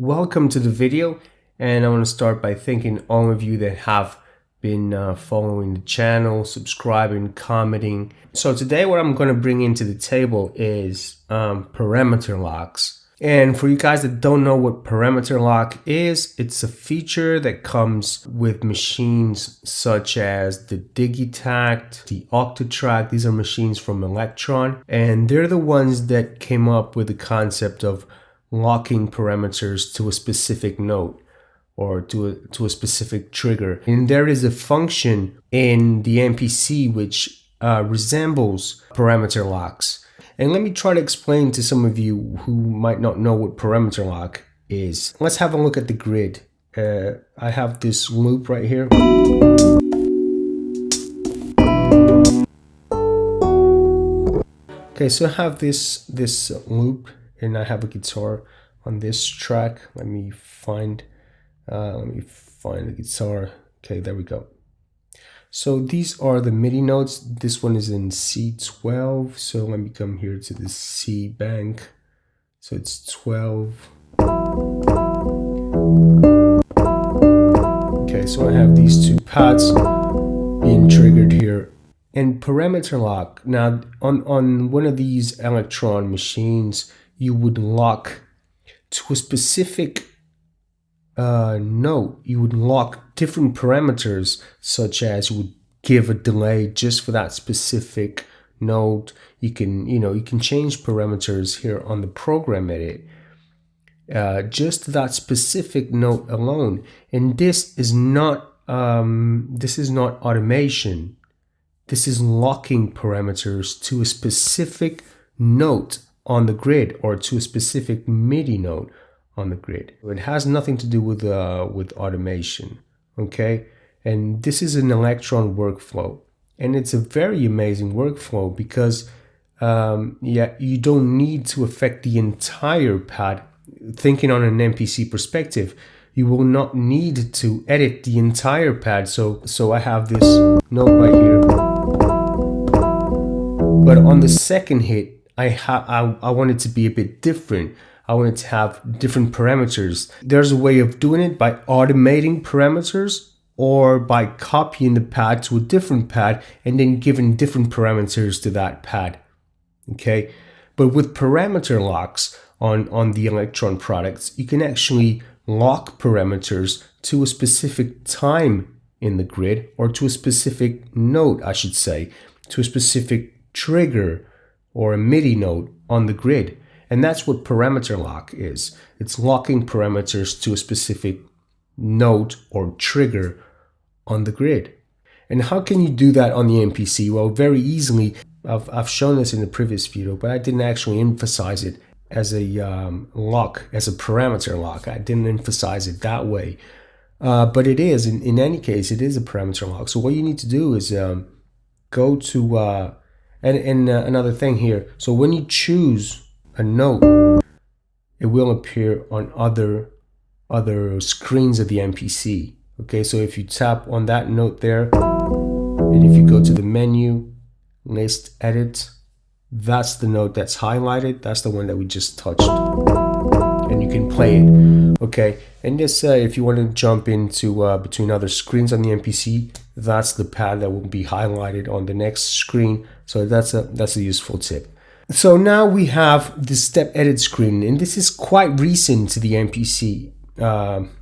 Welcome to the video, and I want to start by thanking all of you that have been following the channel, subscribing, commenting. So today what I'm going to bring into the table is parameter locks. And for you guys that don't know what parameter lock is, it's a feature that comes with machines such as the Digitact, the Octatrack. These are machines from Electron, and they're the ones that came up with the concept of locking parameters to a specific node or to a specific trigger. And there is a function in the MPC which resembles parameter locks. And let me try to explain to some of you who might not know what parameter lock is. Let's have a look at the grid. I have this loop right here. Okay, so I have this loop, and I have a guitar on this track. Let me find the guitar. Okay, there we go. So these are the MIDI notes. This one is in C12. So let me come here to the C bank. So it's 12. Okay, so I have these two pads being triggered here. And parameter lock. Now on one of these Electron machines, you would lock to a specific node. You would lock different parameters, such as you would give a delay just for that specific node. You can change parameters here on the program edit, just that specific node alone. And this is not automation. This is locking parameters to a specific node on the grid, or to a specific MIDI node on the grid. It has nothing to do with automation, okay? And this is an Electron workflow, and it's a very amazing workflow because you don't need to affect the entire pad. Thinking on an MPC perspective, you will not need to edit the entire pad. So I have this note right here, but on the second hit, I want it to be a bit different. I want it to have different parameters. There's a way of doing it by automating parameters, or by copying the pad to a different pad and then giving different parameters to that pad. Okay, but with parameter locks on the Electron products, you can actually lock parameters to a specific time in the grid, or to a specific node, I should say, to a specific trigger or a MIDI node on the grid. And that's what parameter lock is. It's locking parameters to a specific node or trigger on the grid. And how can you do that on the MPC? Well, very easily. I've shown this in the previous video, but I didn't actually emphasize it as a lock, as a parameter lock. I didn't emphasize it that way. But it is, in any case, it is a parameter lock. So what you need to do is go to... And another thing here, so when you choose a note, it will appear on other screens of the MPC. Okay, so if you tap on that note there, and if you go to the menu, list, edit, that's the note that's highlighted. That's the one that we just touched, and you can play it. Okay, and this, if you want to jump into between other screens on the MPC, that's the pad that will be highlighted on the next screen. So that's a useful tip. So now we have the step edit screen, and this is quite recent to the MPC.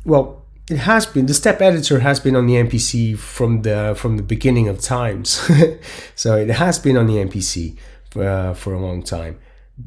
Well, it has been. The step editor has been on the MPC from the beginning of times. So it has been on the MPC for a long time.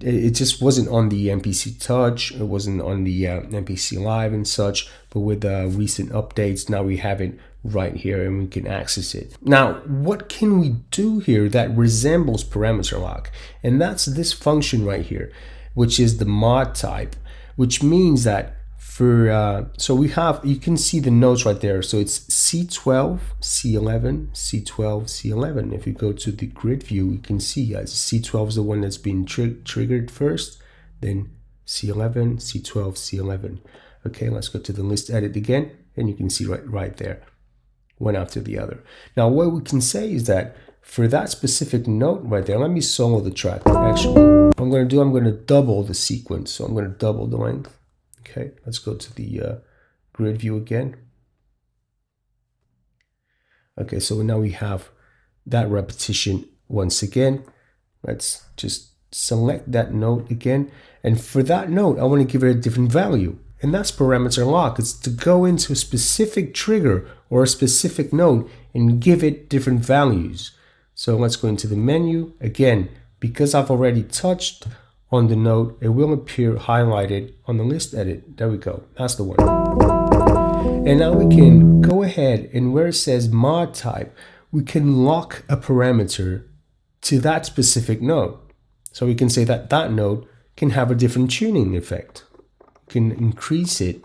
It just wasn't on the MPC Touch, it wasn't on the MPC Live and such, but with recent updates, now we have it right here and we can access it. Now, what can we do here that resembles parameter lock? And that's this function right here, which is the mod type, which means that for, so we have, you can see the notes right there. So it's C12, C11, C12, C11. If you go to the grid view, you can see C12 is the one that's been triggered first, then C11, C12, C11. Okay, let's go to the list edit again, and you can see right there, one after the other. Now, what we can say is that for that specific note right there, let me solo the track. Actually, what I'm going to do, I'm going to double the sequence. So I'm going to double the length. Okay, let's go to the grid view again. Okay, so now we have that repetition once again. Let's just select that node again. And for that node, I want to give it a different value. And that's parameter lock. It's to go into a specific trigger or a specific node and give it different values. So let's go into the menu. Again, because I've already touched on the node, it will appear highlighted on the list edit. There we go. That's the one. And now we can go ahead and where it says mod type, we can lock a parameter to that specific node. So we can say that that node can have a different tuning effect. We can increase it.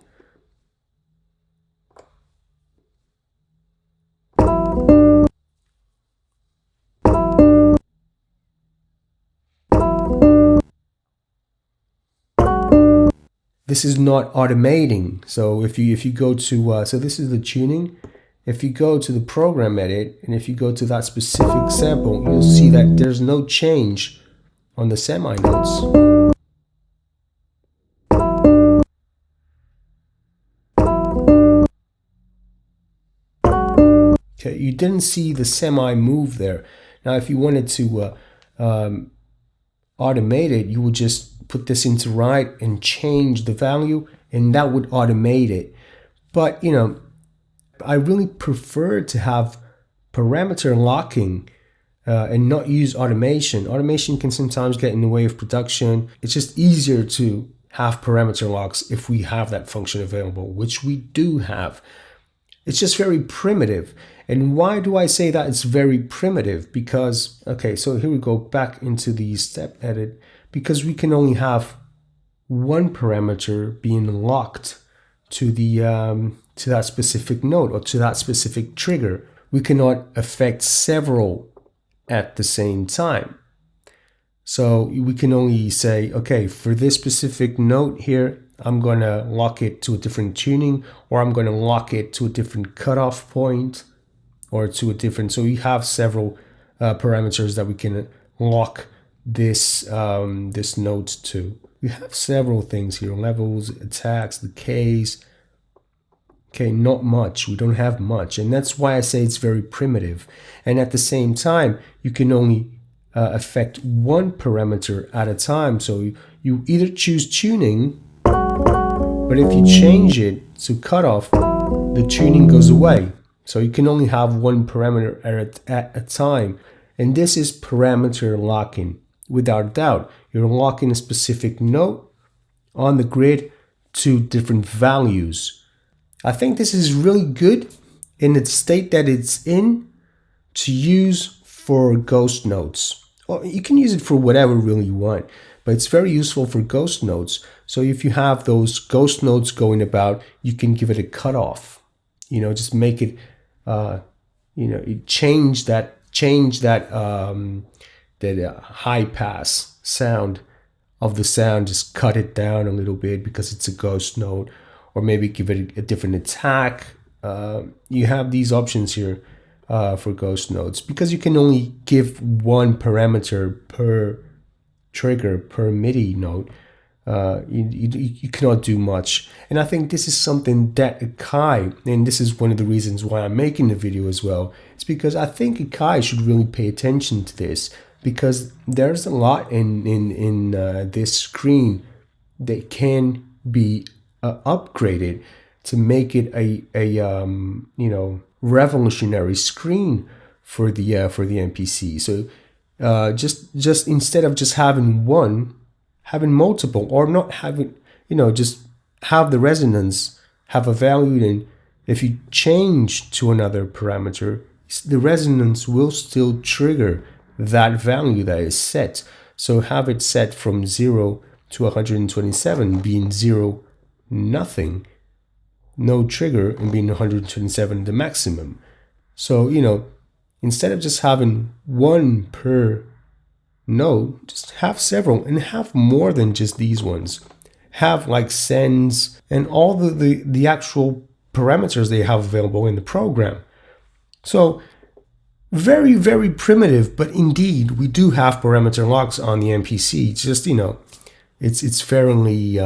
This is not automating. So if you go to, so this is the tuning. If you go to the program edit and if you go to that specific sample, you'll see that there's no change on the semi notes. Okay, you didn't see the semi move there. Now, if you wanted to automate it, you would just put this into right and change the value, and that would automate it. But you know, I really prefer to have parameter locking and not use automation. Automation can sometimes get in the way of production. It's just easier to have parameter locks if we have that function available, which we do have. It's just very primitive. And why do I say that it's very primitive? Because, okay, so here we go back into the step edit, because we can only have one parameter being locked to the to that specific node or to that specific trigger. We cannot affect several at the same time. So we can only say, okay, for this specific node here, I'm going to lock it to a different tuning, or I'm going to lock it to a different cutoff point, or to a different, so we have several parameters that we can lock this this node to. We have several things here: levels, attacks, decays. Okay, not much. We don't have much, and that's why I say it's very primitive. And at the same time, you can only affect one parameter at a time. So you either choose tuning, but if you change it to cutoff, the tuning goes away. So you can only have one parameter at a time. And this is parameter locking. Without doubt, you're locking a specific node on the grid to different values. I think this is really good in the state that it's in to use for ghost nodes. Or you can use it for whatever really you want, but it's very useful for ghost nodes. So if you have those ghost nodes going about, you can give it a cutoff. You know, just make it, you know, change that high pass sound of the sound. Just cut it down a little bit because it's a ghost node, or maybe give it a different attack. You have these options here for ghost nodes because you can only give one parameter per trigger per MIDI node. You cannot do much, and I think this is something that Akai, and this is one of the reasons why I'm making the video as well, it's because I think Akai should really pay attention to this, because there's a lot in this screen that can be upgraded to make it a you know, revolutionary screen for the MPC. So just instead of just having one, having multiple, or not having, you know, just have the resonance have a value, and if you change to another parameter, the resonance will still trigger that value that is set. So have it set from 0 to 127, being 0 nothing, no trigger, and being 127 the maximum. So, you know, instead of just having one per node, just have several, and have more than just these ones. Have like sends and all the actual parameters they have available in the program. So very, very primitive, but indeed we do have parameter locks on the MPC. It's just, you know, it's fairly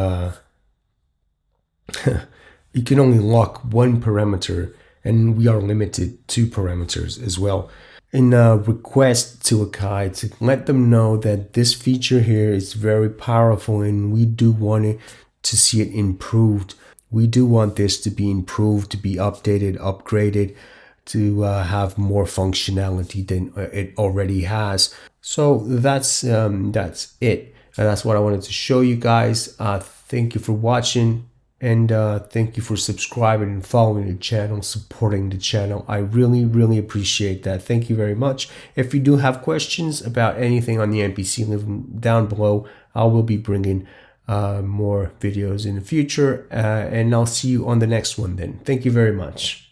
You can only lock one parameter, and we are limited to parameters as well. In a request to Akai to let them know that this feature here is very powerful and we do want it to see it improved. We do want this to be improved, to be updated, upgraded, to have more functionality than it already has. So that's it. And that's what I wanted to show you guys. Thank you for watching. And thank you for subscribing and following the channel, supporting the channel. I really, really appreciate that. Thank you very much. If you do have questions about anything on the MPC, leave them down below. I will be bringing more videos in the future. And I'll see you on the next one then. Thank you very much.